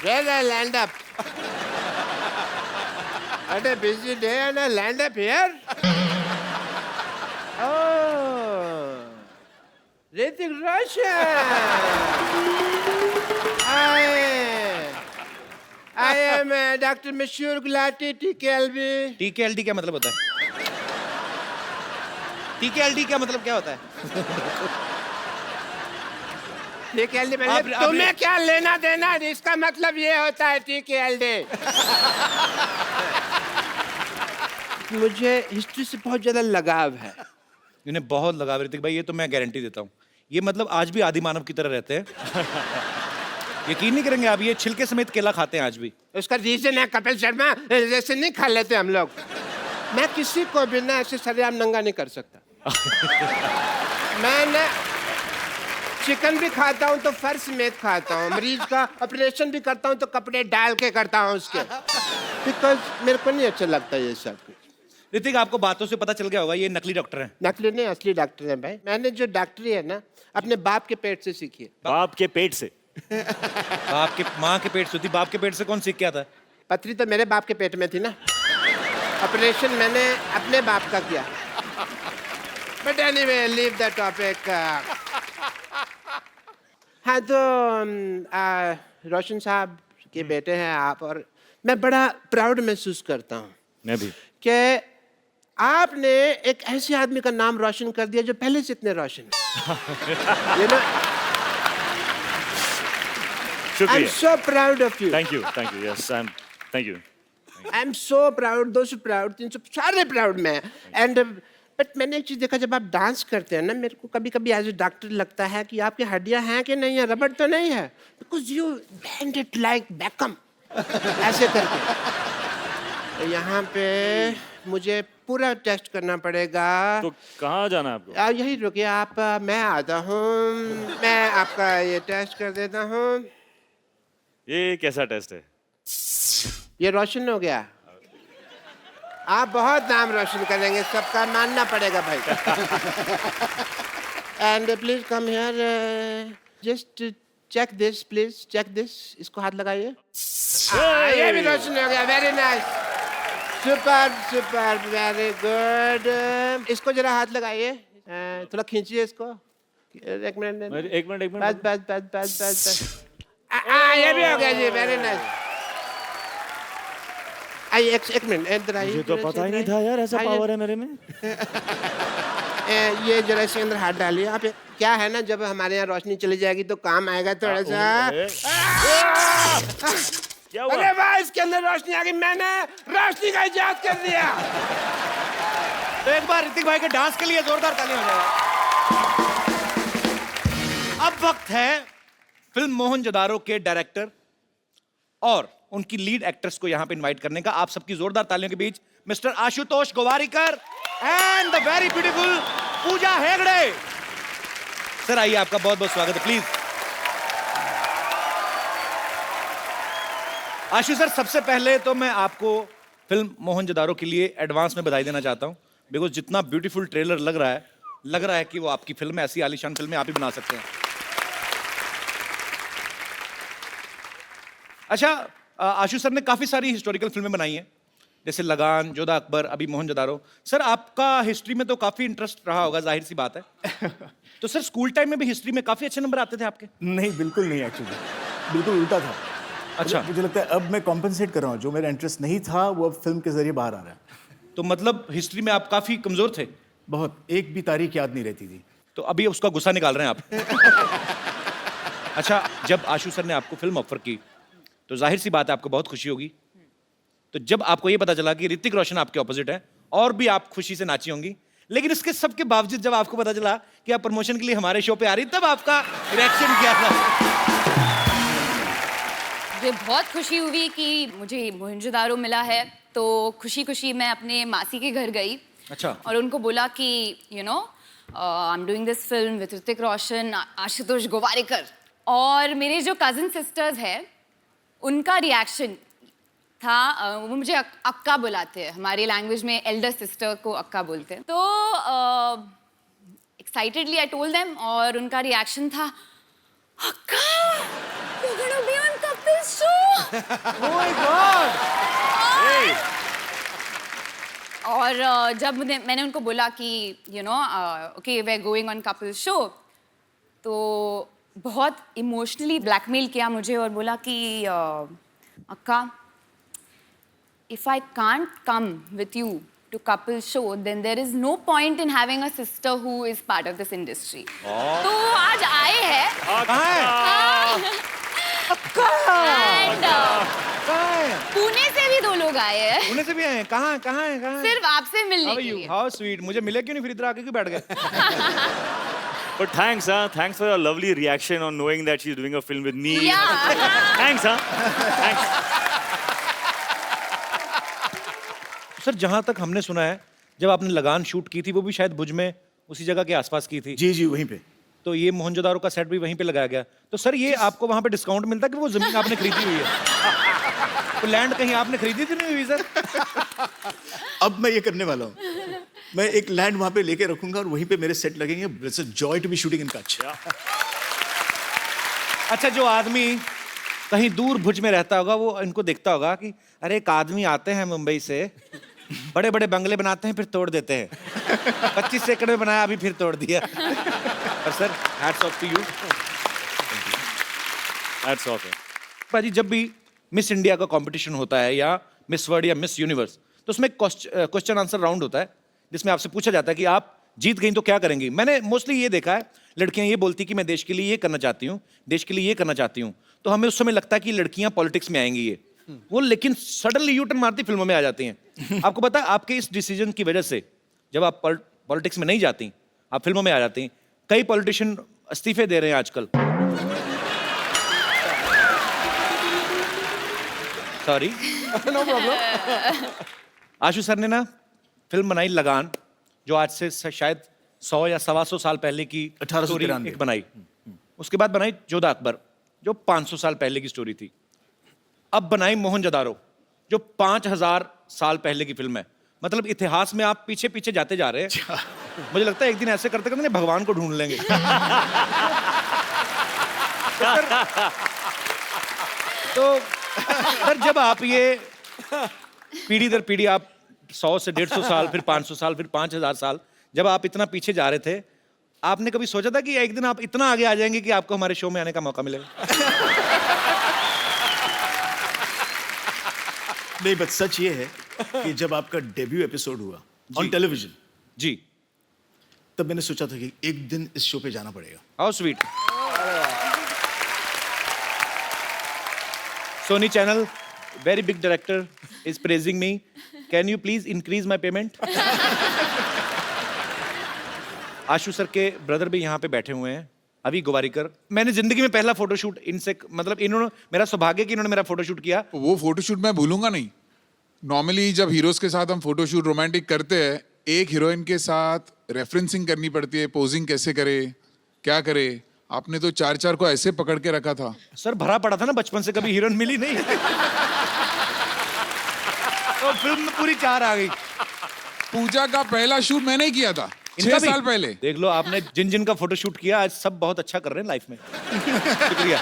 Where I land up? What a busy day and I land up here? Oh, Hrithik Roshan. I am Dr. Mashur Gulati, TKLB. TKLD क्या मतलब होता है? TKLD क्या मतलब क्या होता है? TKLD मतलब तुम्हें क्या लेना देना? इसका मतलब ये होता है TKLD. मुझे हिस्ट्री से बहुत ज्यादा लगाव है. इन्हें बहुत लगाव ऋतिक भाई, ये तो मैं गारंटी देता हूँ. ये मतलब आज भी आदि मानव की तरह रहते हैं. यकीन नहीं करेंगे आप, ये छिलके समेत केला खाते हैं आज भी. उसका रीजन है कपिल शर्मा, जैसे नहीं खा लेते हम लोग. मैं किसी को भी ना ऐसे सरेआम नंगा नहीं कर सकता. मैं ना चिकन भी खाता हूँ तो फर्श समेत खाता हूँ. मरीज का ऑपरेशन भी करता हूँ तो कपड़े डाल के करता हूँ उसके. बिकॉज मेरे को नहीं अच्छा लगता ये सब कुछ. ऋतिक, आपको बातों से पता चल गया होगा ये नकली डॉक्टर हैं. नकली नहीं, असली डॉक्टर है भाई. मैंने जो डॉक्टरी है ना अपने बाप के पेट से सीखी है. बाप के पेट से? बाप के माँ के पेट से होती, बाप के पेट से कौन सीख के आता है? पथरी तो मेरे बाप के पेट में थी ना. ऑपरेशन मैंने अपने बाप का किया. But anyway, leave the topic. हाँ तो रोशन साहब के बेटे हैं आप, और मैं बड़ा प्राउड महसूस करता हूँ. मैं भी. कि आपने एक ऐसे आदमी का नाम रोशन कर दिया जो पहले से इतने रोशन है. You know, I'm शुक्रिया. so proud of you. Thank you. Yes, thank you. I'm so proud, those proud, 300 सारे proud मैं. And बट मैंने एक चीज देखा, जब आप डांस करते हैं ना, मेरे को कभी कभी एज ए डॉक्टर लगता है कि आपकी हड्डियां हैं कि नहीं है, रबड़ तो नहीं है. Because you band it like Beckham ऐसे करके. तो यहाँ पे मुझे पूरा टेस्ट करना पड़ेगा. तो कहाँ जाना है आपको? यही रुकिए आप, मैं आता हूँ. मैं आपका ये टेस्ट कर देता हूँ. ये कैसा टेस्ट है? ये रोशन हो गया. आप बहुत नाम रोशन करेंगे, सबका मानना पड़ेगा भाई. And please come here, just check this, please check this. इसको हाथ लगाइए. ये भी रोशन हो गया. Very nice, super super, very good. इसको जरा हाथ लगाइए, थोड़ा खींचिए इसको. एक मिनट. बस बस बस बस बस बस. ये भी हो गया जी. Very nice. आइए एक मिनट इधर आइए. मुझे तो पता ही नहीं था यार ऐसा पावर है मेरे में. ये जरा इसके अंदर हाथ डालिए आप. क्या है ना, जब हमारे यहाँ रोशनी चली जाएगी तो काम आएगा थोड़ा सा. क्या हुआ? अरे वाह, इसके अंदर रोशनी आ गई. मैंने रोशनी का इजाद कर दिया. तो एक बार ऋतिक भाई के डांस के लिए जोरदार ताली हो जाए. अब वक्त है फिल्म मोहनजोदारो के डायरेक्टर और उनकी लीड एक्ट्रेस को यहां पे इनवाइट करने का. आप सबकी जोरदार तालियों के बीच mister Ashutosh Gowariker and the very beautiful Pooja Hegde. Sir आइए, आपका बहुत बहुत स्वागत है. प्लीज आशु सर, सबसे पहले तो मैं आपको फिल्म मोहनजोदारो के लिए एडवांस में बधाई देना चाहता हूं. बिकॉज जितना ब्यूटीफुल ट्रेलर लग रहा है कि वो आपकी फिल्म है. ऐसी आलीशान फिल्में आप ही बना सकते हैं. अच्छा, आशु सर ने काफी सारी हिस्टोरिकल फिल्में बनाई हैं, जैसे लगान, जोधा अकबर, अभी मोहनजोदारो. सर आपका हिस्ट्री में तो काफी इंटरेस्ट रहा होगा, जाहिर सी बात है. तो सर स्कूल टाइम में भी हिस्ट्री में काफी अच्छे नंबर आते थे आपके? नहीं, बिल्कुल नहीं. एक्चुअली बिल्कुल उल्टा था. अच्छा. मुझे लगता है अब मैं कॉम्पेंसेट कर रहा हूँ. जो मेरा इंटरेस्ट नहीं था वो अब फिल्म के जरिए बाहर आ रहा है. तो मतलब हिस्ट्री में आप काफी कमजोर थे? बहुत. एक भी तारीख याद नहीं रहती थी. तो अभी उसका गुस्सा निकाल रहे हैं आप. अच्छा, जब आशु सर ने आपको फिल्म ऑफर की तो जाहिर सी बात है आपको बहुत खुशी होगी. तो जब आपको ये पता चला कि ऋतिक रोशन आपके ऑपोजिट है, और भी आप खुशी से नाची होंगी. लेकिन इसके सब के बावजूद जब आपको पता चला कि आप प्रमोशन के लिए हमारे शो पे आ रही, तब आपका रिएक्शन क्या था? मुझे बहुत खुशी हुई कि मुझे मोहनजोदारो मिला है. तो खुशी खुशी मैं अपने मासी के घर गई. अच्छा. और उनको बोला कि you know I am doing this film with Hrithik Roshan, Ashutosh Gowariker. और मेरे जो कजिन सिस्टर्स हैं उनका रिएक्शन था, वो मुझे अक्का बुलाते हैं. हमारी लैंग्वेज में एल्डर सिस्टर को अक्का बोलते हैं. तो एक्साइटेडली आई टोल्ड देम, और उनका रिएक्शन था, अक्का, you're gonna be on Kapil show. Oh my God! और जब मैंने उनको बोला कि okay we are going on couple show, तो बहुत इमोशनली ब्लैकमेल किया मुझे और बोला कि अक्का, if I can't come with you to couple show, then there is no point in having a sister who is part of this industry. तो आज आए हैं कहाँ है? and कहाँ है? पुणे से भी 2 लोग आए हैं, पुणे से भी आए हैं? कहाँ है? कहाँ है? कहाँ है? सिर्फ आपसे मिलने How are के you? लिए। How sweet. मुझे मिले क्यों नहीं, फिर इधर आके क्यों बैठ गए? But thanks, thanks for your lovely reaction on knowing that she's doing a film with me. Yeah. Thanks, thanks. Sir जहाँ तक हमने सुना है, जब आपने लगान शूट की थी वो भी शायद भुज में उसी जगह के आसपास की थी। जी जी वहीं पे। तो ये मोहनजोदारो का सेट भी वहीं पे लगाया गया। तो सर ये आपको वहाँ पे डिस्काउंट मिलता है कि वो जमीन आपने खरीदी हुई है? तो लैंड कहीं आपने खरीदी थी नहीं हुई सर? अब मैं ये करने वाला हूँ, मैं एक लैंड वहाँ पे लेके रखूंगा और वहीं पे मेरे सेट लगेंगे। It's a joy to be shooting in Kutch. अच्छा, जो आदमी कहीं दूर भुज में रहता होगा वो इनको देखता होगा कि अरे एक आदमी आते हैं मुंबई से, बड़े बड़े बंगले बनाते हैं फिर तोड़ देते हैं, 25 एकड़ में बनाया अभी फिर तोड़ दिया। और sir hats off to you. Hats off. भाजी जब भी मिस इंडिया का कंपटीशन होता है या मिस वर्ल्ड या मिस यूनिवर्स, तो उसमें क्वेश्चन आंसर राउंड होता है जिसमें आपसे पूछा जाता है कि आप जीत गई तो क्या करेंगी। मैंने मोस्टली ये देखा है, लड़कियां ये बोलती कि मैं देश के लिए ये करना चाहती हूँ, देश के लिए ये करना चाहती हूँ। तो हमें उस समय लगता है कि लड़कियां पॉलिटिक्स में आएंगी ये वो, लेकिन सडनली यू टर्न मारती फिल्मों में आ जाती हैं। आपको पता है आपके इस डिसीजन की वजह से जब आप पॉलिटिक्स में नहीं जाती, आप फिल्मों में आ जाती, कई पॉलिटिशियन इस्तीफे दे रहे हैं आजकल। Sorry, no problem. Ashu sir ने ना फिल्म बनाई लगान, जो आज से शायद 100 या 125 साल पहले की 1893 एक बनाई। उसके बाद बनाई जोधा अकबर, जो 500 साल पहले की स्टोरी थी। अब बनाई मोहनजोदारो, जो 5000 साल पहले की फिल्म है। मतलब इतिहास में आप पीछे पीछे जाते जा रहे हैं। मुझे लगता है एक दिन ऐसे करते करते भगवान को ढूंढ लेंगे। तो सर जब आप ये पीढ़ी दर पीढ़ी, आप 100 से 150 साल, फिर 500 साल, फिर 5000 साल, जब आप इतना पीछे जा रहे थे, आपने कभी सोचा था कि एक दिन आप इतना आगे आ जाएंगे कि आपको हमारे शो में आने का मौका मिलेगा? नहीं, बस सच ये है कि जब आपका डेब्यू एपिसोड हुआ ऑन टेलीविजन, जी, तब मैंने सोचा था कि एक दिन इस शो पे जाना पड़ेगा। How sweet. Sony channel, very big director is praising me. Can you please increase my payment? Ashu sir के ब्रदर भी यहाँ पे बैठे हुए हैं, अभी गोवारिकर। मैंने जिंदगी में पहला फोटोशूट इनसे, मतलब इन्होंने, मेरा सौभाग्य कि इन्होंने मेरा फोटोशूट किया। वो फोटोशूट मैं भूलूंगा नहीं। नॉर्मली जब हीरोज के साथ हम फोटोशूट रोमांटिक करते हैं, एक हीरोइन के साथ रेफरेंसिंग करनी पड़ती है, पोजिंग कैसे करे, क्या करे। आपने तो 4-4 को ऐसे पकड़ के रखा था। सर भरा पड़ा था ना बचपन से, कभी हीरोइन मिली नहीं। तो फिल्म में पूरी 4 आ गई। पूजा का पहला शूट मैंने ही किया था 6 साल पहले। देख लो आपने जिन जिन का फोटोशूट किया, आज सब बहुत अच्छा कर रहे हैं लाइफ में। शुक्रिया।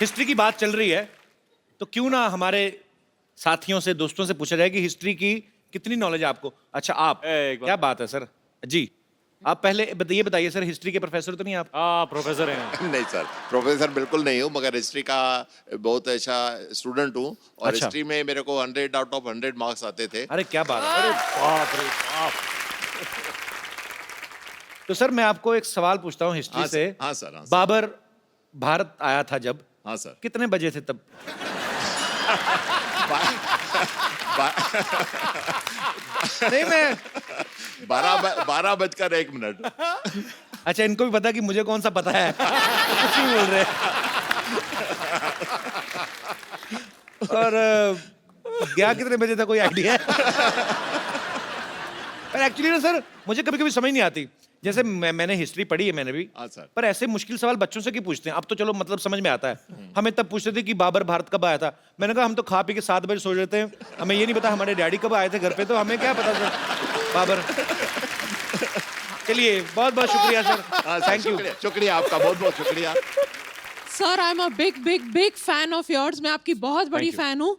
हिस्ट्री की बात चल रही है, तो क्यों ना हमारे साथियों से, दोस्तों से पूछा जाए कि हिस्ट्री की कितनी नॉलेज है आपको। अच्छा आप, क्या बात है सर जी, आप पहले ये बताइए सर, हिस्ट्री के प्रोफेसर तो नहीं आप? प्रोफेसर हैं। नहीं सर, प्रोफेसर बिल्कुल नहीं हूँ, मगर हिस्ट्री का बहुत अच्छा स्टूडेंट हूँ। और अच्छा। हिस्ट्री में मेरे को 100 आउट ऑफ 100 मार्क्स आते थे। अरे क्या बात है। अरे बाप रे बाप। तो सर मैं आपको एक सवाल पूछता हूँ हिस्ट्री से। हाँ सर, हाँ सर। बाबर भारत आया था जब, हाँ सर। कितने बजे थे तब? नहीं मैं 12:01। अच्छा, इनको भी पता कि मुझे कौन सा पता है। कुछ नहीं बोल रहे। और गया कितने बजे था, कोई आइडिया है? पर एक्चुअली ना सर, मुझे कभी कभी समझ नहीं आती। जैसे मैंने हिस्ट्री पढ़ी है, मैंने भी, हाँ सर। पर ऐसे मुश्किल सवाल बच्चों से क्यों पूछते हैं? अब तो चलो मतलब समझ में आता है। हमें तब पूछते थे कि बाबर भारत कब आया था। मैंने कहा हम तो खा पी के 7 बजे सो जाते हैं, हमें ये नहीं पता हमारे डैडी कब आए थे घर पे, तो हमें क्या पता सर बाबर। चलिए बहुत बहुत शुक्रिया सर, हाँ सर, थैंक यू। शुक्रिया आपका, बहुत बहुत शुक्रिया। Sir I am a big fan of yours. मैं आपकी बहुत बड़ी फैन हूँ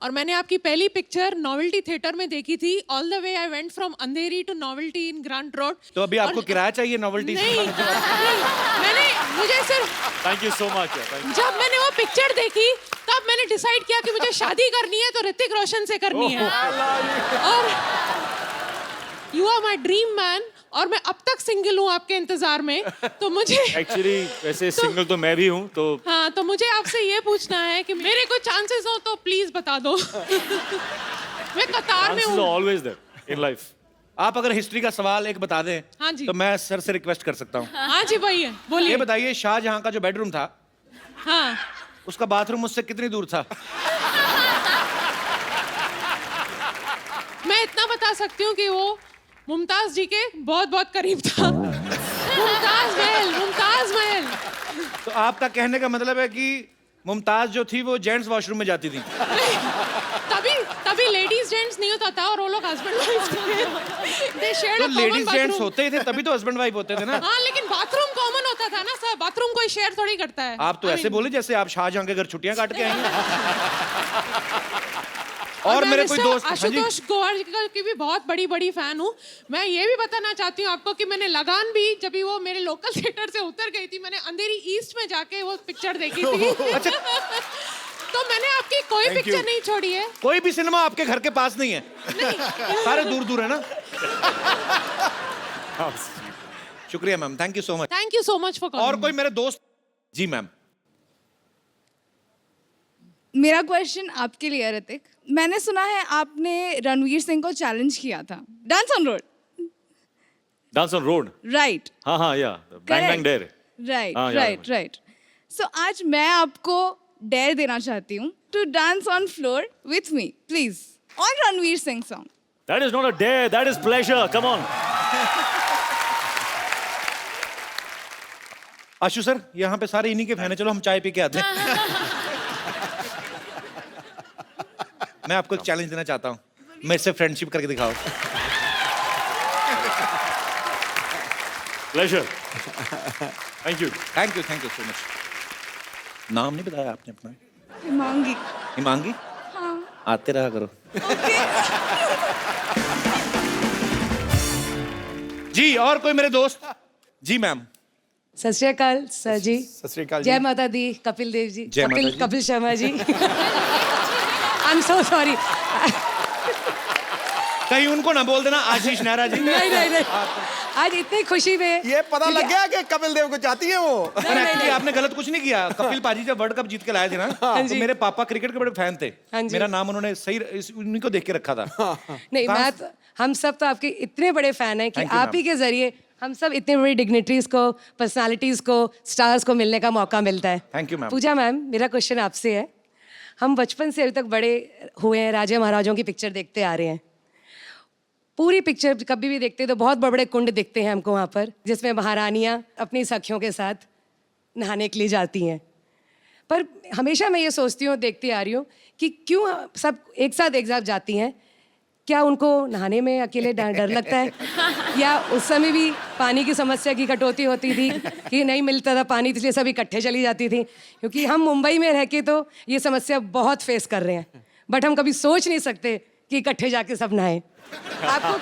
और मैंने आपकी पहली पिक्चर नॉवेल्टी थिएटर में देखी थी. All the way I went from Andheri to Novelty in Grant Road. तो अभी आपको किराया चाहिए नॉवेल्टी? नहीं, मैंने मुझे सिर्फ थैंक यू सो मच. जब मैंने वो पिक्चर देखी तब मैंने डिसाइड किया कि मुझे शादी करनी है तो ऋतिक रोशन से करनी है. और you are my dream man और मैं अब तक सिंगल हूँ आपके इंतजार में. तो मुझे एक्चुअली वैसे सिंगल तो मैं भी हूँ. तो हाँ, तो मुझे आपसे ये पूछना है कि मेरे कोई चांसेस हो तो प्लीज बता दो. मैं कतार में हूँ. Always there in life. आप अगर हिस्ट्री का सवाल एक बता दें हाँ जी. तो मैं सर से रिक्वेस्ट कर सकता हूँ. हाँ जी भैया बोलिए. ये बताइए, शाहजहां का जो बेडरूम था, हाँ, उसका बाथरूम मुझसे कितनी दूर था? मैं इतना बता सकती हूँ कि वो मुमताज जी के बहुत बहुत करीब था. मुमताज महल. तो आपका कहने का मतलब है कि मुमताज जो थी वो जेंट्स वॉशरूम में जाती थी? तभी लेडीज जेंट्स नहीं होता था और वो लोग हस्बैंड वाइफ थे. They shared तो a common ladies gents bathroom. होते ही थे तभी तो हस्बैंड वाइफ होते थे ना. हाँ, लेकिन बाथरूम कॉमन होता था ना सर. बाथरूम कोई शेयर थोड़ी करता है. आप तो ऐसे बोले जैसे आप शाहजहां के घर छुट्टियां काट के आई हैं. और मैं मेरे कोई मिस्टर दोस्त, हाँ जी, आशुतोष गोवारिकर की भी बहुत बड़ी फैन हूँ. मैं ये भी बताना चाहती हूँ आपको कि मैंने लगान भी, जब भी वो मेरे लोकल थिएटर से उतर गई थी, मैंने अंधेरी ईस्ट में जाके वो पिक्चर देखी थी. तो मैंने आपकी कोई पिक्चर नहीं छोड़ी है. कोई भी सिनेमा आपके घर के पास नहीं है. सारे दूर दूर है ना. शुक्रिया ma'am, thank you so much. Thank you so much for और कोई मेरे दोस्त? जी मैम. मेरा क्वेश्चन आपके लिए है ऋतिक. मैंने सुना है आपने रणवीर सिंह को चैलेंज किया था dance on road. Dance on road. Right. हाँ या bang bang dare. Right. So आज मैं आपको डेयर देना चाहती हूँ to dance on floor with me please on Ranveer Singh song. That is not a dare, that is pleasure. Come on. Ashu sir, यहाँ पे सारे इन्हीं के फैन है. चलो हम चाय पी के आते हैं. मैं आपको एक चैलेंज देना चाहता हूँ. मेरे से फ्रेंडशिप करके दिखाओ. Pleasure. Thank you so much. नाम नहीं बताया आपने अपना? हिमांगी. हिमांगी? हाँ. आते रहा करो. जी, और कोई मेरे दोस्त? जी मैम. सत श्री अकाल सर जी. सत श्री अकाल जी. जय माता दी. कपिल देव जी. जय माता दी. Kapil Sharma ji. I am so sorry. कहीं उनको ना बोल देना आशीष नेहरा जी. नहीं. आज इतनी खुशी में ये पता लग गया कि कपिल देव को चाहती है वो. और एक्चुअली आपने गलत कुछ नहीं किया. कपिल पाजी जब वर्ल्ड कप जीत के लाए थे ना, तो मेरे पापा क्रिकेट के बड़े फैन थे. मेरा नाम उन्होंने सही उन्हीं को देख के रखा था. नहीं, मैं तो, हम सब तो आपके इतने बड़े फैन हैं कि आप ही के जरिए हम सब इतने बड़ी डिग्निटरीज को, पर्सनालिटीज को, स्टार्स को मिलने का मौका मिलता है. Thank you ma'am. Pooja ma'am, मेरा क्वेश्चन आपसे है. हम बचपन से अभी तक बड़े हुए हैं, राजा महाराजाओं की पिक्चर देखते आ रहे हैं. पूरी पिक्चर कभी भी देखते हैं तो बहुत बड़े बड़े कुंड दिखते हैं हमको वहाँ पर, जिसमें महारानियाँ अपनी सखियों के साथ नहाने के लिए जाती हैं. पर हमेशा मैं ये सोचती हूँ, देखती आ रही हूँ कि क्यों सब एक साथ जाती हैं. क्या उनको नहाने में अकेले डर लगता है, या उस समय भी पानी की समस्या की कटौती होती थी कि नहीं मिलता था पानी, इसलिए सब इकट्ठे चली जाती थी? क्योंकि हम मुंबई में रह के तो ये समस्या बहुत फेस कर रहे हैं, बट हम कभी सोच नहीं सकते कि इकट्ठे जाके सब नहाएं. आपको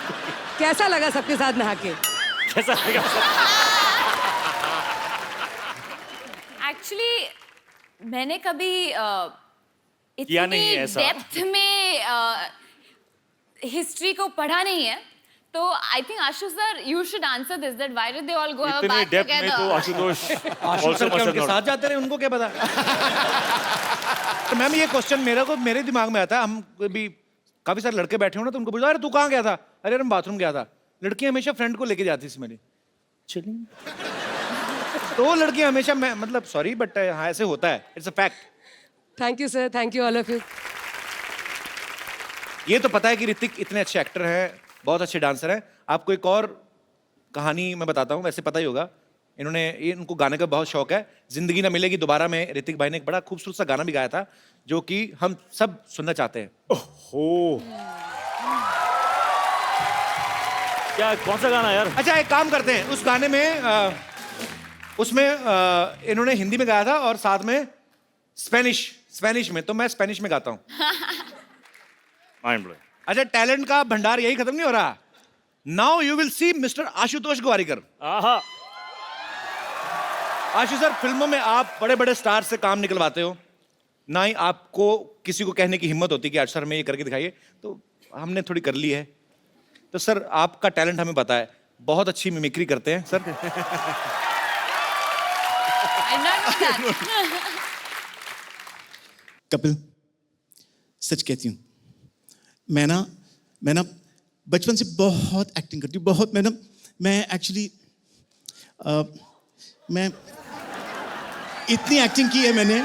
कैसा लगा सबके साथ नहा के? कैसा लगा? एक्चुअली मैंने कभी किया नहीं इतनी ऐसा. डेप्थ में हिस्ट्री को पढ़ा नहीं है. तो I think Ashu sir, you should answer this, that why did they all go have a इतने बाथ डेप्थ में तो टुगेदर. आशुतोष आशु सर क्या उनके साथ जाते रहे, उनको क्या पता. तो मैम ये क्वेश्चन मेरे दिमाग में आता है. हम भी काफी सारे लड़के बैठे हो ना, तो उनको पूछा, अरे तू कहाँ गया था? अरे मैं बाथरूम गया था. लड़कियां हमेशा फ्रेंड को लेके जाती थी मेरी. चलिए, तो लड़कियां हमेशा, मैं मतलब सॉरी बट हाँ ऐसे होता है. It's a fact. Thank you sir, thank you all of you. ये तो पता है कि ऋतिक इतने अच्छे एक्टर हैं, बहुत अच्छे डांसर हैं. आपको एक और कहानी मैं बताता हूँ, वैसे पता ही होगा. इनको गाने का बहुत शौक है. जिंदगी ना मिलेगी दोबारा में ऋतिक भाई ने एक बड़ा खूबसूरत सा गाना भी गाया था, जो कि हम सब सुनना चाहते हैं. ओहो, क्या, कौन सा गाना यार? अच्छा, एक काम करते हैं, उस गाने में उसमें इन्होंने हिंदी में गाया था और साथ में स्पेनिश में, तो मैं स्पेनिश में गाता हूँ। Mind blowing. अच्छा, टैलेंट का भंडार यही खत्म नहीं हो रहा। Now you will see mister Ashutosh Gowariker. आहा। आशु सर, फिल्मों में आप बड़े बड़े स्टार से काम निकलवाते हो, ना ही आपको किसी को कहने की हिम्मत होती कि आज सर में ये करके दिखाइए, तो हमने थोड़ी कर ली है। तो सर, आपका टैलेंट हमें पता है, बहुत अच्छी मिमिक्री करते हैं sir. I know that. Kapil, सच कहती हूँ, मैं ना बचपन से बहुत एक्टिंग करती हूँ, बहुत। मैं एक्चुअली मैं इतनी एक्टिंग की है मैंने,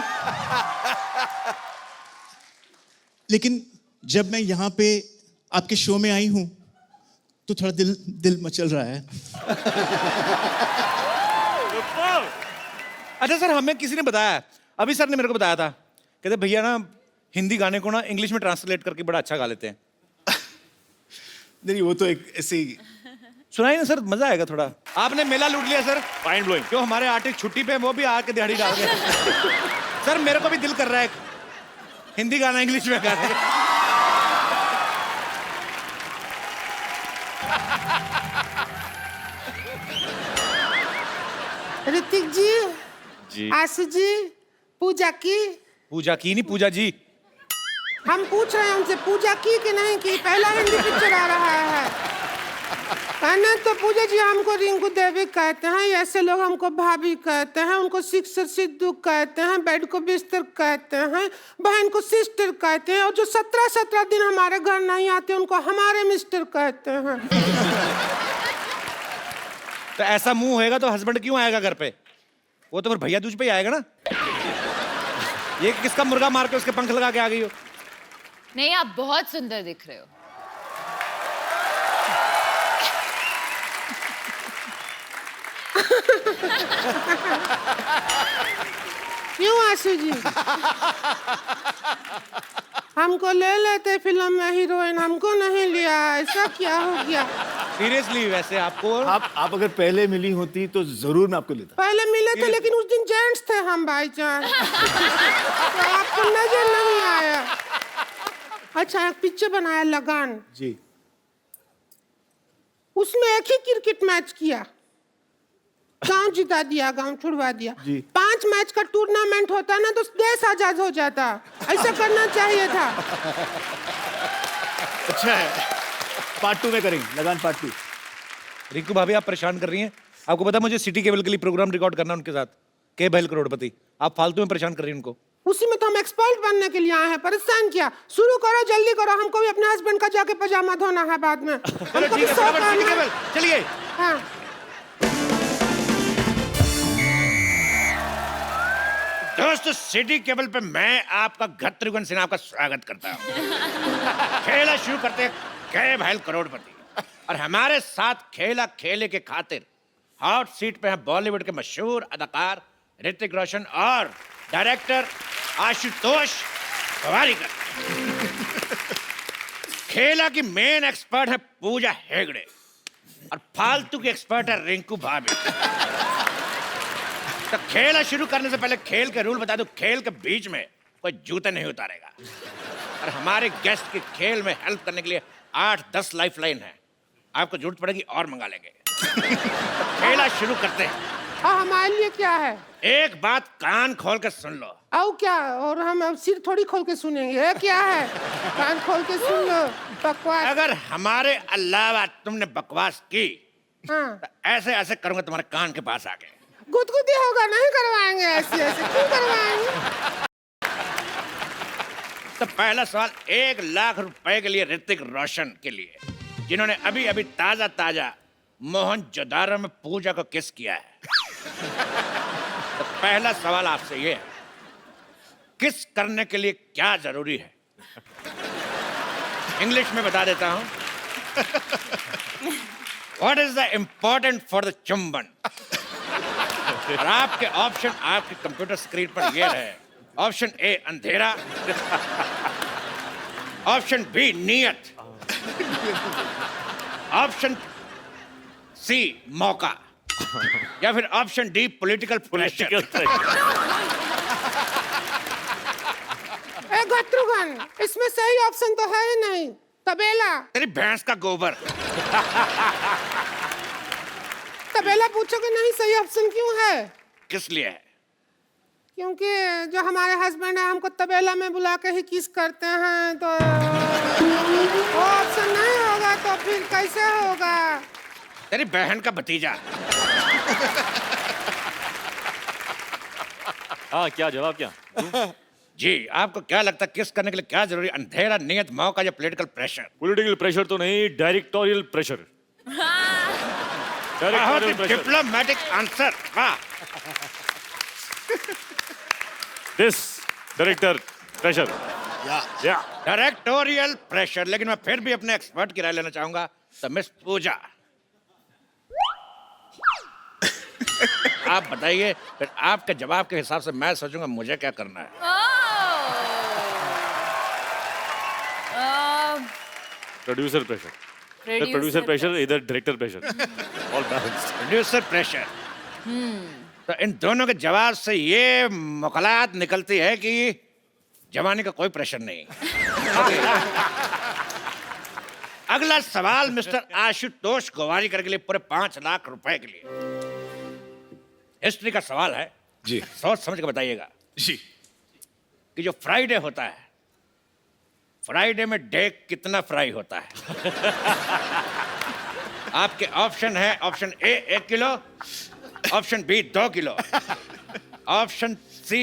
लेकिन जब मैं यहाँ पे आपके शो में आई हूँ तो थोड़ा दिल मचल रहा है। अच्छा सर, हमें किसी ने बताया, अभी सर ने मेरे को बताया था, कहते भैया ना हिंदी गाने को ना इंग्लिश में ट्रांसलेट करके बड़ा अच्छा गा लेते हैं। नहीं, वो तो एक ऐसे ही। सुनाइए ना सर, मजा आएगा थोड़ा। आपने मेला लूट लिया सर। Mind blowing. जो हमारे आर्टिस्ट छुट्टी पे वो भी आके दिहाड़ी डाल रहे हैं। सर, मेरे को भी दिल कर रहा है हिंदी गाना इंग्लिश में गाने का। ऋतिक जी, आशु जी, पूजा की नहीं, पूजा जी। हम पूछ रहे हैं उनसे, पूजा की कि नहीं की? पहला हिंदी पिक्चर आ रहा है। कहना तो पूजा जी हमको रिंकू देवी कहते हैं, ऐसे लोग हमको भाभी कहते हैं, उनको सिक्सर सिद्धू कहते हैं, बेड को बिस्तर कहते हैं, बहन को सिस्टर कहते हैं, और जो 17 दिन हमारे घर नहीं आते उनको हमारे मिस्टर कहते हैं। तो ऐसा मुंह होएगा तो हस्बैंड क्यों आएगा घर पे? वो तो फिर भैया दूज पे ही आएगा ना। ये किसका मुर्गा मार के उसके पंख लगा के आ गई हो? नहीं, आप बहुत सुंदर दिख रहे हो। क्यों आशु जी? हमको ले लेते फिल्म में हीरोइन, हमको नहीं लिया, ऐसा क्या हो गया? सीरियसली, वैसे आपको आप अगर पहले मिली होती तो जरूर मैं आपको लेता। पहले मिले थे लेकिन उस दिन जेंट्स थे हम भाईजान, तो आपको नजर नहीं आया। अच्छा, एक पिक्चर बनाया लगान जी, उसमें एक ही क्रिकेट मैच किया, गांव जिता दिया, गांव छुड़वा दिया। जी। 5 मैच का टूर्नामेंट होता ना तो देश आजाद हो जाता, ऐसा करना चाहिए था। अच्छा है, पार्ट 2 में करेंगे, लगान पार्ट 2। रिंकू भाभी, आप परेशान कर रही हैं। आपको पता है मुझे सिटी केबल के लिए प्रोग्राम रिकॉर्ड करना उनके साथ, के बैल करोड़पति। आप फालतू में परेशान कर रही हैं उनको। उसी में तो हम एक्सपर्ट बनने के लिए आए हैं, परेशान किया। शुरू करो, जल्दी करो, हमको भी अपने हस्बैंड का जाके पजामा धोना है बाद में। चलो ठीक है, फटाफट सिटी केबल, चलिए। हाँ। दोस्तों, सिटी केबल पे मैं आपका त्रिगुण सिन्हा का स्वागत करता हूँ। खेला शुरू करते हैं के बैल करोड़पति, और हमारे साथ खेले के खातिर हॉट सीट पे हैं बॉलीवुड के मशहूर अदाकार ऋतिक रोशन और डायरेक्टर आशुतोष गोवारिकर। खेला की मेन एक्सपर्ट है पूजा हेगड़े और फालतू की एक्सपर्ट है रिंकू भाभी। तो खेला शुरू करने से पहले खेल के रूल बता दूं, खेल के बीच में कोई जूते नहीं उतारेगा, और हमारे गेस्ट की खेल में हेल्प करने के लिए 8-10 लाइफलाइन है, आपको जरूरत पड़ेगी और मंगा लेंगे। तो खेला शुरू करते हैं। और हमारे लिए क्या है? एक बात कान खोल के सुन लो। और क्या? और हम अब सिर थोड़ी खोल के सुनेंगे, ये क्या है? कान खोल के सुन लो, बकवास। अगर हमारे अलावा तुमने बकवास की, हाँ। तो ऐसे ऐसे करूंगा तुम्हारे कान के पास आके। गुदगुदी होगा, नहीं करवाएंगे ऐसे ऐसे, क्यों करवाएंगे? तो पहला सवाल 1 लाख रुपए के लिए ऋतिक रोशन के लिए, जिन्होंने अभी अभी ताजा मोहनजोदारो में पूजा को किस किया है। तो पहला सवाल आपसे ये है, किस करने के लिए क्या जरूरी है? इंग्लिश में बता देता हूं। What is the important for the चुंबन? और आपके ऑप्शन आपके कंप्यूटर स्क्रीन पर ये रहे। ऑप्शन ए अंधेरा, ऑप्शन बी नियत, ऑप्शन सी मौका, या फिर ऑप्शन डी पॉलिटिकल प्रेशर? ए गत्रुगन, इसमें सही ऑप्शन तो है ही नहीं। तबेला। तेरी भैंस का गोबर। तबेला पूछोगे नहीं सही ऑप्शन क्यों है? किस लिए है? क्योंकि जो हमारे हस्बैंड है हमको तबेला में बुला के ही किस करते हैं, तो वो ऑप्शन नहीं होगा तो फिर कैसे होगा? तेरी बहन का भतीजा। हाँ, क्या जवाब क्या? जी, आपको क्या लगता है किस करने के लिए क्या जरूरी? अंधेरा, नियत, मौका या पॉलिटिकल प्रेशर? पॉलिटिकल प्रेशर तो नहीं, डायरेक्टोरियल प्रेशर। बहुत ही डिप्लोमेटिक आंसर। वाह। This director pressure. या डायरेक्टोरियल प्रेशर। लेकिन मैं फिर भी अपने एक्सपर्ट की राय लेना चाहूंगा। तो मिस पूजा, आप बताइए, फिर आपके जवाब के हिसाब से मैं सोचूंगा मुझे क्या करना है। Producer pressure. प्रोड्यूसर प्रेशर, इधर director pressure. All balanced. Producer pressure. तो इन दोनों के जवाब से ये मुकलात निकलती है कि जवानी का कोई प्रेशर नहीं। अगला सवाल मिस्टर आशुतोष गोवारिकर के लिए, पूरे 5 लाख रुपए के लिए। हिस्ट्री का सवाल है जी। सोच समझ के बताइएगा जी। कि जो फ्राइडे होता है, फ्राइडे में डे कितना फ्राई होता है? आपके ऑप्शन है, option A 1 kilo, option B 2 kilo, option C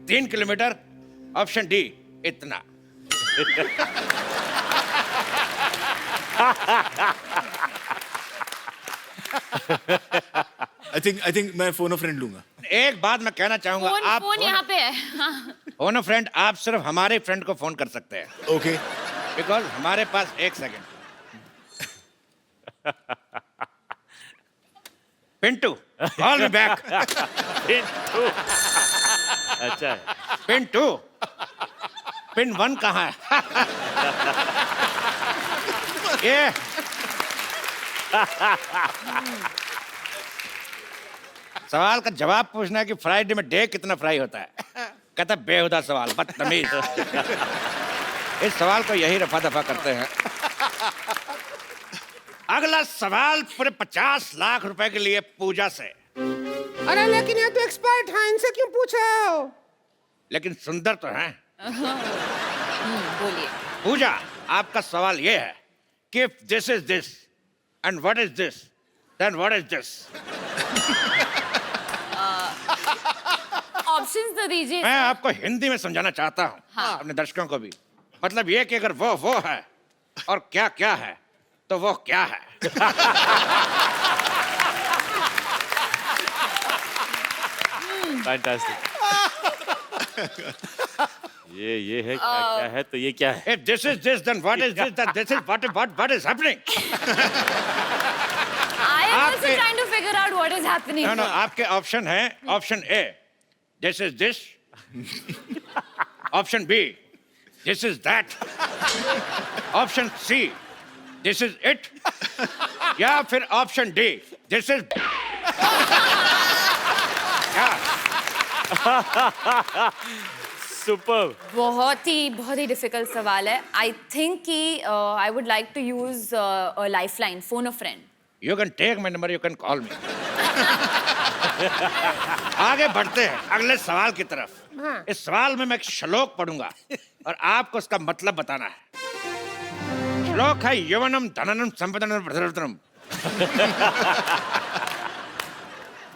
3 kilometre, option D इतना। आई थिंक मैं फोन फ्रेंड लूंगा। एक बात मैं कहना चाहूंगा, आप फोन यहाँ पे है। फोन फ्रेंड आप सिर्फ हमारे फ्रेंड को फोन कर सकते हैं। ओके। बिकॉज हमारे पास 1 second. Pintu, call me back. Pintu. अच्छा है। पिंटू, पिन 1 कहाँ है? ये सवाल का जवाब पूछना है कि फ्राइडे में डे कितना फ्राई होता है। कहता बेहुदा सवाल, बदतमीज। इस सवाल को यही रफा दफा करते हैं। अगला सवाल पूरे 50 लाख रुपए के लिए पूजा से। अरे लेकिन ये तो एक्सपर्ट हैं, इनसे क्यों पूछ रहे हो? लेकिन सुंदर तो हैं। बोलिए। पूजा, आपका सवाल ये है कि if this is this and what is this, then what is this? Options तो दीजिए। मैं आपको हिंदी में समझाना चाहता हूँ। हाँ। अपने दर्शकों को भी। मतलब ये कि अगर वो है और क्या क्या है तो वो क्या है। फैंटास्टिक। ये है क्या है तो ये क्या है? If this is this, then what is this? That this is what is happening? I am also trying to figure out what is happening. No, आपके ऑप्शन है, option A this is this, option B this is that, option C this is it, या फिर option D this is super. बहुत ही difficult सवाल है। I think कि I would like to use a lifeline, phone a friend. You can take my number, you can call me. आगे बढ़ते हैं अगले सवाल की तरफ। इस सवाल में मैं एक श्लोक पढ़ूंगा और आपको उसका मतलब बताना है। श्लोक है यवनम धननम संपदनम प्रधनम।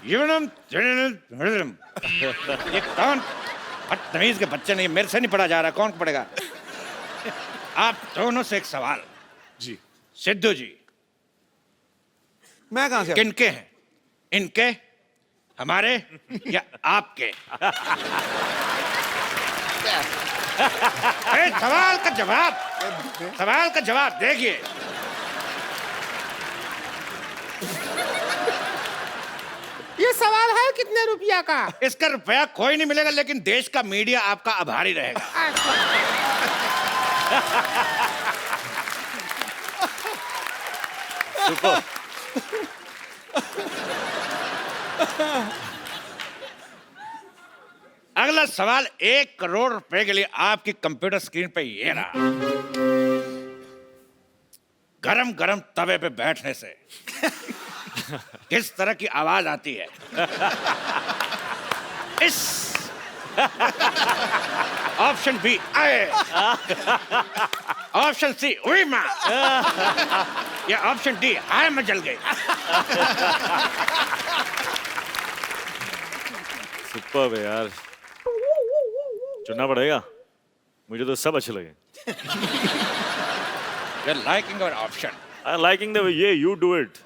यवनम धननम प्रधनम। ये कौन बदतमीज के बच्चे? नहीं, मेरे से नहीं पढ़ा जा रहा, कौन पढ़ेगा? आप दोनों से एक सवाल। जी। सिद्धू जी, मैं कहां से? किनके हैं? इनके, हमारे या आपके? सवाल का जवाब देखिए। ये सवाल है कितने रुपया का? इसका रुपया कोई नहीं मिलेगा, लेकिन देश का मीडिया आपका आभारी रहेगा। अगला सवाल 1 करोड़ रुपए के लिए आपकी कंप्यूटर स्क्रीन पे ये रहा। गरम गरम तवे पे बैठने से किस तरह की आवाज आती है? इस ऑप्शन बी आए, ऑप्शन सी उई मां, या ऑप्शन डी हाय मैं जल गई। सुपर है यार, चुनना पड़ेगा। मुझे तो सब अच्छे लगे। You're liking our option. I'm liking the way you do it.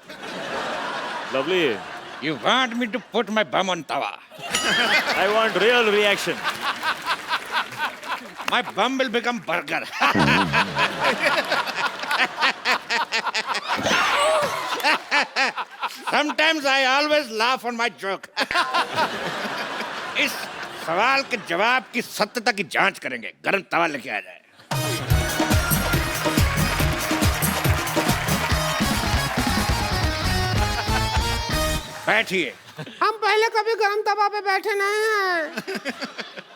Lovely. You want me to put my bum on tawa? I want real reaction. My bum will become burger. Sometimes I always laugh on my joke. इस सवाल के जवाब की सत्यता की जांच करेंगे। गरम तवा लेके आ जाए। बैठिए। हम पहले कभी गरम तवा पे बैठे नहीं हैं।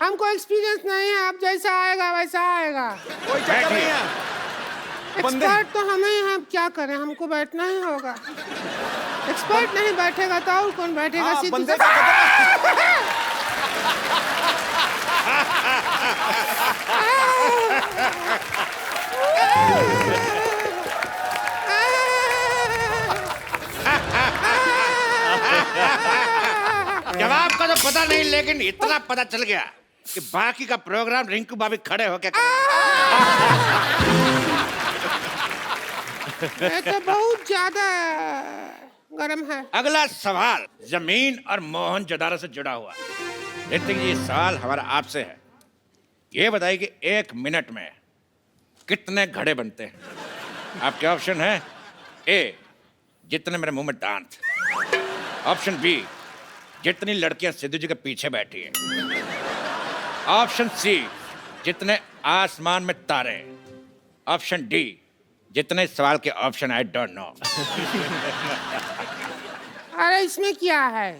हमको एक्सपीरियंस नहीं है। अब जैसा आएगा वैसा आएगा। बैठिए। एक्सपर्ट तो हम ही हैं। क्या करें, हमको बैठना ही होगा। एक्सपर्ट नहीं बैठेगा तो और कौन बैठेगा? जवाब का तो पता नहीं, लेकिन इतना पता चल गया कि बाकी का प्रोग्राम रिंकू भाभी खड़े होके ये तो बहुत ज्यादा गरम है। अगला सवाल जमीन और मोहनजोदारो से जुड़ा हुआ। ऋतिक जी, सवाल हमारा आपसे है। ये बताइए कि 1 मिनट में कितने घड़े बनते हैं? आपके ऑप्शन है ए, जितने मेरे मुंह में दांत। ऑप्शन बी, जितनी लड़कियां सिद्धू जी के पीछे बैठी हैं। ऑप्शन सी, जितने आसमान में तारे। ऑप्शन डी, जितने सवाल के ऑप्शन आई डोंट नो। अरे इसमें क्या है?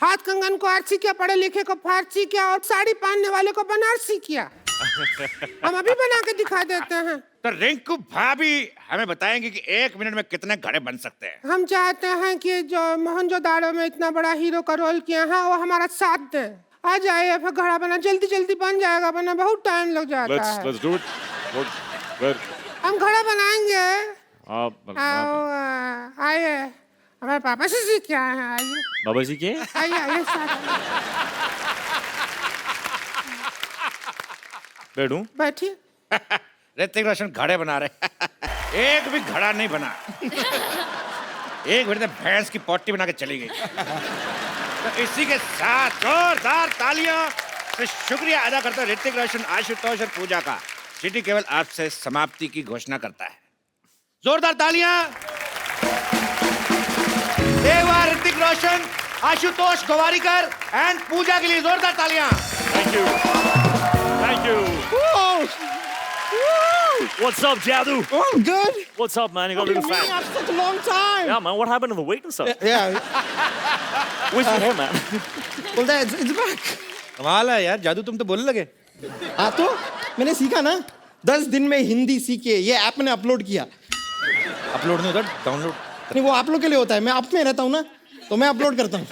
हाथ कंगन को आरसी किया, पढ़े लिखे को फारसी किया और साड़ी पहनने वाले को बनारसी किया। हम अभी बना के दिखा देते हैं। तो रिंकू भाभी हमें बताएंगे कि 1 मिनट में कितने घड़े बन सकते हैं। हम चाहते हैं कि जो मोहनजोदारो में इतना बड़ा हीरो का रोल किया है वो हमारा साथ दे। आ जाइए, फिर घड़ा बना जल्दी जल्दी बन जाएगा, वरना बहुत टाइम लग जाता है। Let's do it. हम घड़ा बनाएंगे। आप आइए, हमारे पापा से सीख के आए हैं। आइए बाबा जी के आइए आइए साथ बैठूं? बैठिए। ऋतिक रोशन घड़े बना रहे। एक भी घड़ा नहीं बना। एक मिनट में भैंस की पोटी बना के चली गई। तो इसी के साथ जोरदार तालियां से शुक्रिया अदा करता है ऋतिक रोशन, आशुतोष और पूजा का। सिटी केवल आपसे समाप्ति की घोषणा करता है। जोरदार तालियां एक बार ऋतिक रोशन, आशुतोष गोवारिकर एंड पूजा के लिए। जोरदार तालियां। Thank you. Thank you. What's up, Jadu? Oh, I'm good. What's up, man? You got a little fat. After such a long time. Yeah, man. What happened to the weight and stuff? Yeah. Where's your hair, man? Well, it's back. कमाल है यार, जादू तुम तो बोलने लगे। हाँ तो मैंने सीखा ना, 10 दिन में हिंदी सीखे। ये ऐप मैंने अपलोड किया। अपलोड नहीं होता, डाउनलोड। नहीं, वो आप लोग के लिए होता है। मैं आप में रहता हूँ ना, तो मैं अपलोड करता हूँ।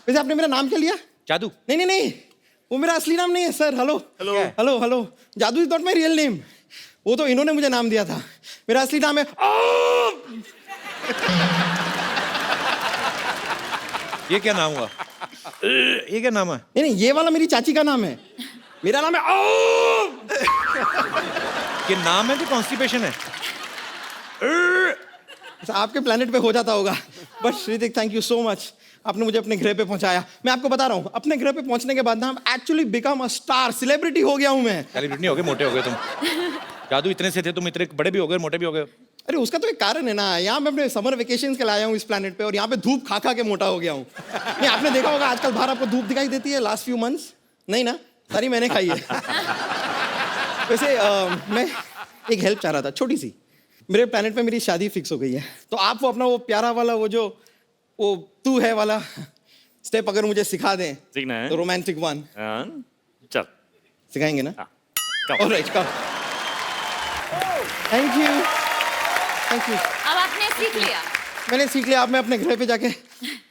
वैसे आपने मेरा नाम क्या लिया? जादू। नहीं नहीं नहीं, वो मेरा असली नाम नहीं है sir. Hello Hello. Hello hello, Jadoo is not my real name. वो तो इन्होंने मुझे नाम दिया था। मेरा असली नाम है ये क्या नाम हुआ? ये क्या नाम है? नहीं नहीं, ये वाला मेरी चाची का नाम है। मेरा नाम है ये नाम है कि कॉन्स्टिपेशन है? आपके प्लेनेट पे हो जाता होगा। But Shridik, thank you so much, आपने मुझे अपने ग्रह पे पहुंचाया। मैं आपको बता रहा हूँ, अपने ग्रह पे पहुंचने के बाद ना हम actually become a star, celebrity हो गया हूँ मैं। सेलिब्रिटी नहीं हो गए, मोटे हो गए तुम। जादू इतने से थे, तुम इतने बड़े भी हो गए, मोटे भी हो गए। अरे उसका तो एक कारण है ना, यहाँ मैं अपने समर वेकेशन के लाया हूँ इस प्लेनेट पे, और यहाँ पे धूप खा खा के मोटा हो गया हूँ। नहीं, आपने देखा होगा आजकल बाहर आपको धूप दिखाई देती है लास्ट फ्यू मंथ्स? नहीं ना, सारी मैंने खाई है। वैसे मैं एक हेल्प चाह रहा था, छोटी सी। मेरे प्लेनेट पे मेरी शादी फिक्स हो गई है, तो आप वो अपना वो प्यारा वाला वो तू है वाला स्टेप अगर मुझे सिखा दें सीखना है तो रोमांटिक वन चल सिखाएंगे ना? come. Alright come. Thank you thank you. अब आपने सीख लिया। मैंने सीख लिया, अब मैं अपने घर पे जाके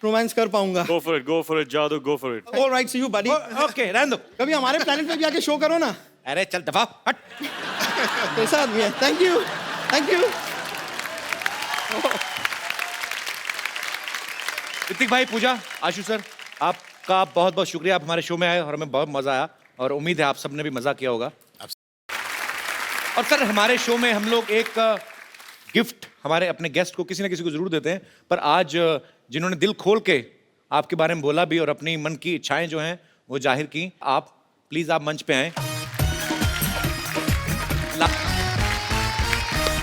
रोमांस कर पाऊंगा। go for it जादू go for it alright see you buddy. Okay रहने दो। कभी हमारे प्लेनेट पे भी आके शो करो ना। अरे चल दफा हट। कैसा आदमी है। Thank you thank you. Hrithik भाई, पूजा, आशु सर, आपका बहुत बहुत शुक्रिया। आप हमारे शो में आए और हमें बहुत मजा आया और उम्मीद है आप सबने भी मजा किया होगा। और सर हमारे शो में हम लोग एक गिफ्ट हमारे अपने गेस्ट को किसी ना किसी को जरूर देते हैं, पर आज जिन्होंने दिल खोल के आपके बारे में बोला भी और अपनी मन की इच्छाएं जो हैं वो जाहिर की, आप प्लीज आप मंच पे आए।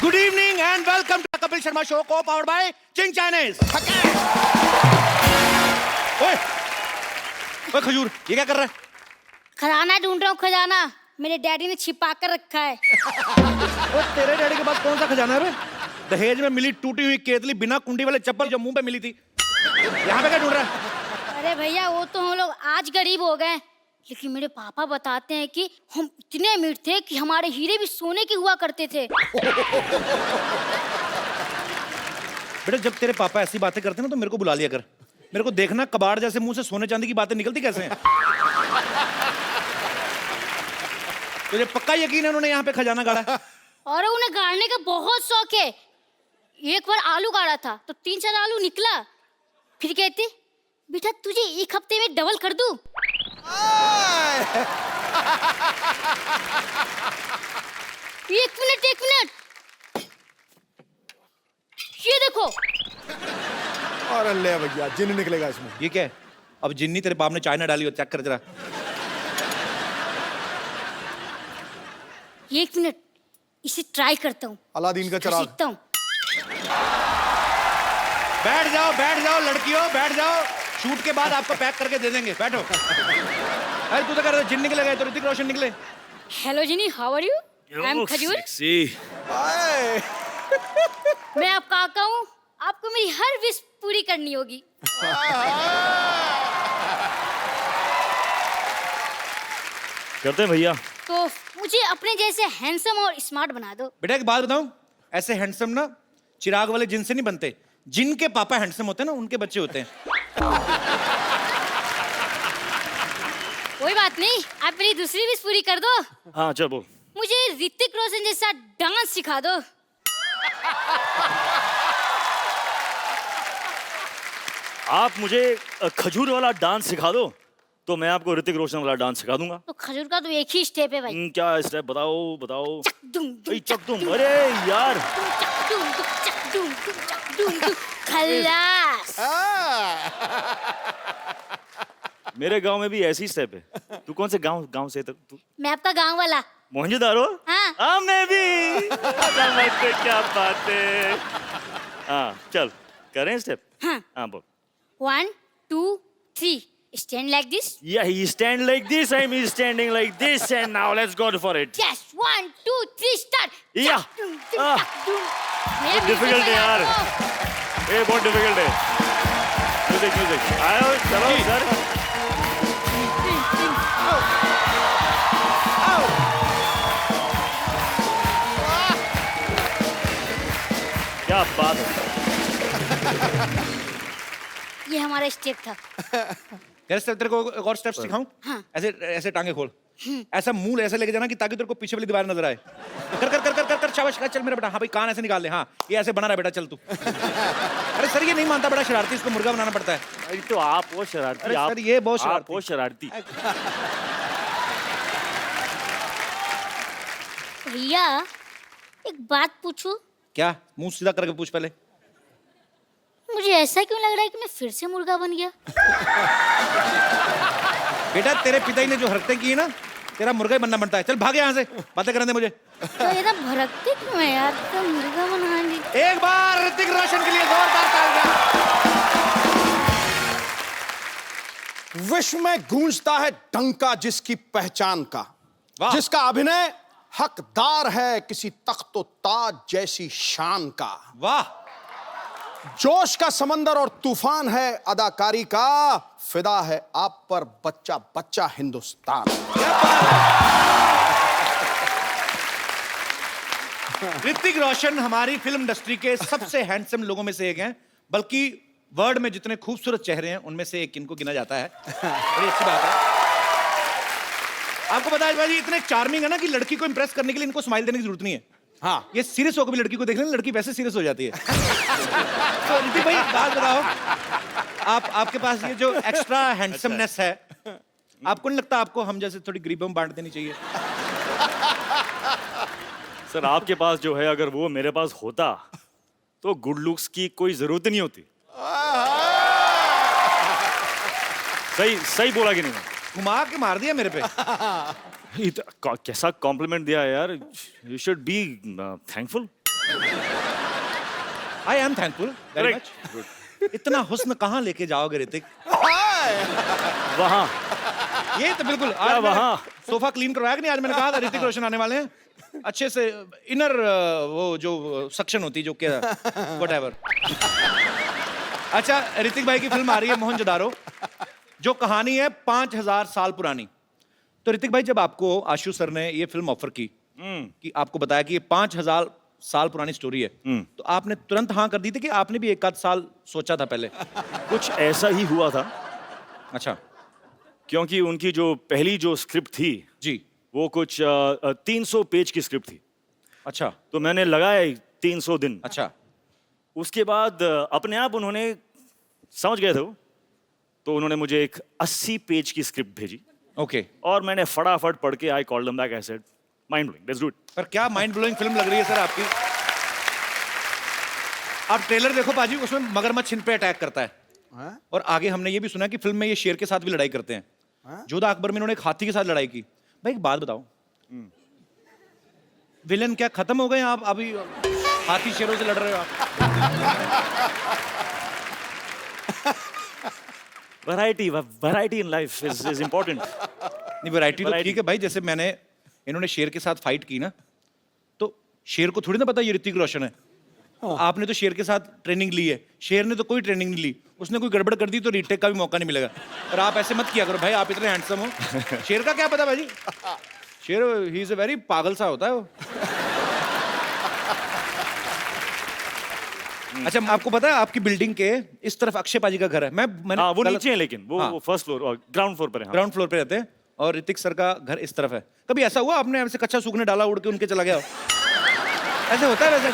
Good evening and welcome to Kapil Sharma show को पावर्ड बाय चिंग चाइनीज। ओए ओए खजूर, ये क्या कर रहा है? खजाना ढूंढ रहा हूँ, खजाना मेरे डैडी ने छिपा कर रखा है। ओए तेरे डैडी के पास कौन सा खजाना है बे? दहेज में मिली टूटी हुई केतली बिना कुंडी वाले चप्पल जो मुंह पे मिली थी, यहाँ पे क्या ढूंढ रहा है? अरे भैया वो तो हम लोग आज गरीब हो गए, लेकिन मेरे पापा बताते हैं कि हम इतने अमीर थे कि हमारे हीरे भी सोने के हुआ करते थे। बेटा जब तेरे पापा ऐसी बातें करते हैं ना तो मेरे को बुला लिया कर। मेरे को देखना कबाड़ जैसे मुंह से सोने चांदी की बातें निकलती कैसे हैं। तुझे पक्का यकीन है उन्होंने यहाँ पे खजाना गाड़ा है? और उन्हें गाड़ने का बहुत शौक है। एक बार आलू गाड़ा था तो 3-4 आलू निकला, फिर कहते बेटा तुझे एक हफ्ते में डबल कर दूं। एक मिनट ये देखो। और ले भैया जिन निकलेगा इसमें। ये क्या है? अब जिन्नी तेरे बाप ने चाइना डाली हो, चेक कर जरा। एक मिनट इसे ट्राई करता हूँ। अलादीन का चिराग। सीखता हूँ। बैठ जाओ लड़कियों, बैठ जाओ। शूट के बाद आपको पैक करके दे देंगे, बैठो। अरे तू तो कर जिन निकले गए तो ऋतिक रोशन निकले। Hello Jinny, how are you? I am Khajoor. मैं आपका काका हूँ, आपको मेरी हर विश पूरी करनी होगी। करते हैं भैया। तो मुझे अपने जैसे हैंडसम और स्मार्ट बना दो। बेटा एक बात बताऊं, ऐसे हैंडसम ना चिराग वाले जिन से नहीं बनते, जिनके पापा हैंडसम होते हैं ना उनके बच्चे होते हैं। कोई बात नहीं, आप मेरी दूसरी विश पूरी कर दो। हाँ चल बोल। मुझे ऋतिक रोशन जैसा डांस सिखा दो। आप मुझे खजूर वाला डांस सिखा दो तो मैं आपको ऋतिक रोशन वाला डांस सिखा दूंगा। तो खजूर का तो एक ही स्टेप है भाई। क्या स्टेप बताओ बताओ। दुम चक दुम। अरे यार खल्लास। मेरे गांव में भी ऐसी स्टेप है। तू कौन से गांव से तू? मैं आपका गांव वाला। मोहनजोदारो? हाँ मैं भी। क्या बात है। हाँ चल करें स्टेप। हाँ बोल। 1 2 3 stand like this. Yeah, he stand like this. I'm standing like this, and now let's go for it. Yes, 1 2 3 start. Yeah. Difficult है यार। ये बहुत difficult है। Music. आओ चलो सर। क्या बात है। ये हमारा स्टेप था। तेरे को एक और स्टेप सिखाऊं? हाँ। ऐसे टांगे खोल, ऐसा मुंह ऐसे लेके जाना कि ताकि तेरे को पीछे वाली दीवार नजर आए। कर कर कर कर कर कर शाबाश, चल मेरा बेटा। हाँ भाई कान ऐसे निकाल ले। हाँ ये ऐसे बना रहा बेटा, चल तू। अरे सर ये नहीं मानता, बड़ा शरारती, इसको मुर्गा बनाना पड़ता है। तो आप वो शरारती। अरे सर ये बहुत शरारती। आप वो शरारती। भैया एक बात पूछूं? क्या? मुंह सीधा करके पूछ पहले। मुझे ऐसा क्यों लग रहा है कि मैं फिर से मुर्गा बन गया? बेटा तेरे पिताजी ने जो हरकतें की है ना, तेरा मुर्गा ही बनना बनता है। चल भाग यहाँ से, बातें करने दे मुझे। तो ये ना भड़कते क्यों है यार? तो मुर्गा बना ली। एक बार ऋतिक रोशन के लिए जोरदार तालियां। विश्व में गूंजता है डंका जिसकी पहचान का, वाह। जिसका अभिनय हकदार है किसी तख्तो ताज जैसी शान का। वाह। जोश का समंदर और तूफान है अदाकारी का, फिदा है आप पर बच्चा बच्चा हिंदुस्तान। ऋतिक रोशन हमारी फिल्म इंडस्ट्री के सबसे हैंडसम लोगों में से एक हैं, बल्कि वर्ल्ड में जितने खूबसूरत चेहरे हैं उनमें से एक इनको गिना जाता है। बड़ी अच्छी बात है। आपको पता है भाई, इतने चार्मिंग है ना कि लड़की को इंप्रेस करने के लिए इनको स्माइल देने की जरूरत नहीं है। हाँ, ये सीरियस होकर भी लड़की को देख लें, लड़की वैसे सीरियस हो जाती है। तो ऋतिक भाई बात बताओ, आपके पास ये जो एक्स्ट्रा हैंडसमनेस है, आपको नहीं लगता आपको हम जैसे थोड़ी गरीबों में बांट देनी चाहिए? सर आपके पास जो है, अगर वो मेरे पास होता तो गुड लुक्स की कोई जरूरत नहीं होती। सही बोला कि नहीं? घुमा के मार दिया मेरे पे। कैसा कॉम्प्लीमेंट दिया यार। You should be thankful. I am thankful very much. इतना हुस्न कहाँ लेके जाओगे ऋतिक? वहाँ। ये तो बिल्कुल आज वहाँ सोफा क्लीन करवाया कि नहीं? आज मैंने कहा था ऋतिक रोशन आने वाले हैं, अच्छे से इनर वो जो सक्शन होती जो क्या व्हाटएवर। अच्छा, ऋतिक भाई की फिल्म आ रही है मोहनजोदारो, जो कहानी है 5000 साल पुरानी। तो ऋतिक भाई, जब आपको आशु सर ने ये फिल्म ऑफर की, कि आपको बताया कि ये 5000 साल पुरानी स्टोरी है, तो आपने तुरंत हाँ कर दी थी कि आपने भी एक आध साल सोचा था पहले? कुछ ऐसा ही हुआ था। अच्छा। क्योंकि उनकी जो पहली जो स्क्रिप्ट थी जी, वो कुछ 300 पेज की स्क्रिप्ट थी। अच्छा। तो मैंने लगाए 300 दिन। अच्छा। उसके बाद अपने आप उन्होंने समझ गए थे वो, तो उन्होंने मुझे एक 80 पेज की स्क्रिप्ट भेजी। ओके। और मैंने फटाफट पढ़ के I called them back, I said mind blowing, let's do it. पर क्या माइंड ब्लोइंग फिल्म लग रही है सर आपकी। आप ट्रेलर देखो पाजी, उसमें मगरमच्छ इन पे अटैक करता है। और आगे हमने ये भी सुना कि फिल्म में ये शेर के साथ भी लड़ाई करते हैं। जोधा अकबर में इन्होंने एक हाथी के साथ लड़ाई की। भाई एक बात बताओ, विलन क्या खत्म हो गए आप? अभी हाथी शेरों से लड़ रहे हो आप? Variety in life is important. नहीं, वैरायटी तो ठीक है भाई। जैसे मैंने इन्होंने शेर के साथ फाइट की ना, तो शेर को थोड़ी ना पता ये ऋतिक रोशन है। आपने तो शेर के साथ ट्रेनिंग ली है, शेर ने तो कोई ट्रेनिंग नहीं ली। उसने कोई गड़बड़ कर दी तो रीटेक का भी मौका नहीं मिलेगा। और आप ऐसे मत किया करो भाई, आप इतने हैंडसम हो। शेर का क्या पता भाई, शेर ही इज अ वेरी पागल सा होता है वो। अच्छा, आपको पता है आपकी बिल्डिंग के इस तरफ अक्षय पाजी का घर है। मैंने वो नीचे है, लेकिन वो फर्स्ट फ्लोर और ग्राउंड फ्लोर पर है। ग्राउंड फ्लोर पे रहते हैं, और ऋतिक सर का घर इस तरफ है। कभी ऐसा हुआ आपने ऐसे कच्चा सूखने डाला, उड़ के उनके चला गया? ऐसे होता है वैसे?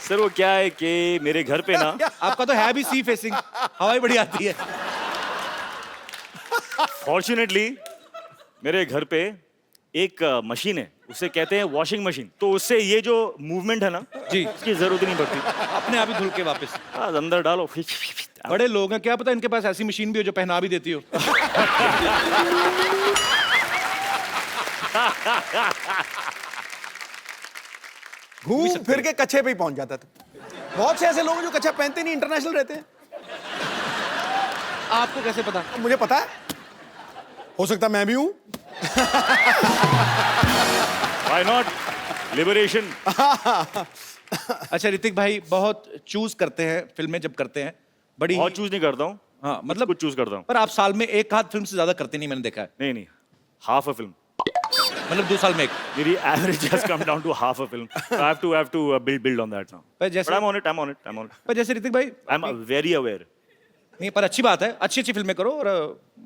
सर वो क्या है कि मेरे घर पे ना आपका तो है भी सी फेसिंग, हवाई बड़ी आती है। फॉर्चुनेटली मेरे घर पे एक मशीन है, उसे कहते हैं वॉशिंग मशीन। तो उससे ये जो मूवमेंट है ना जी, उसकी जरूरत नहीं पड़ती। अपने आप ही धुल के वापस अंदर डालो। बड़े लोग हैं, क्या पता इनके पास ऐसी मशीन भी हो जो पहना भी देती हो। घूम फिर के कच्चे पे ही पहुंच जाता था। बहुत से ऐसे लोग जो कच्चा पहनते नहीं, इंटरनेशनल रहते हैं। आपको कैसे पता? मुझे पता है, हो सकता मैं भी हूं। Why not? Liberation. अच्छा ऋतिक भाई, बहुत चूज करते हैं फिल्में जब करते हैं, बड़ी बहुत चूज नहीं करता हूँ। हाँ, मतलब कुछ चूज करता हूँ। पर आप साल में एक आध फिल्म से ज्यादा करते नहीं, मैंने देखा है। नहीं, हाफ अ फिल्म। मतलब 2 साल में एक। मेरी average has come down to half a film. So I have to build on that now. पर जैसे But I'm on it. पर जैसे ऋतिक भाई, I'm very aware. नहीं, पर अच्छी बात है, अच्छी अच्छी फिल्में करो और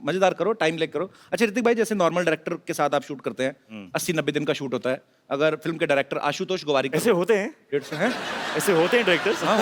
मजेदार करो, टाइम लेके करो। अच्छा ऋतिक भाई, जैसे नॉर्मल डायरेक्टर के साथ आप शूट करते हैं, 80-90 दिन का शूट होता है। अगर फिल्म के डायरेक्टर आशुतोष गोवारिकर ऐसे होते हैं? हैं, ऐसे होते हैं डायरेक्टर्स? हाँ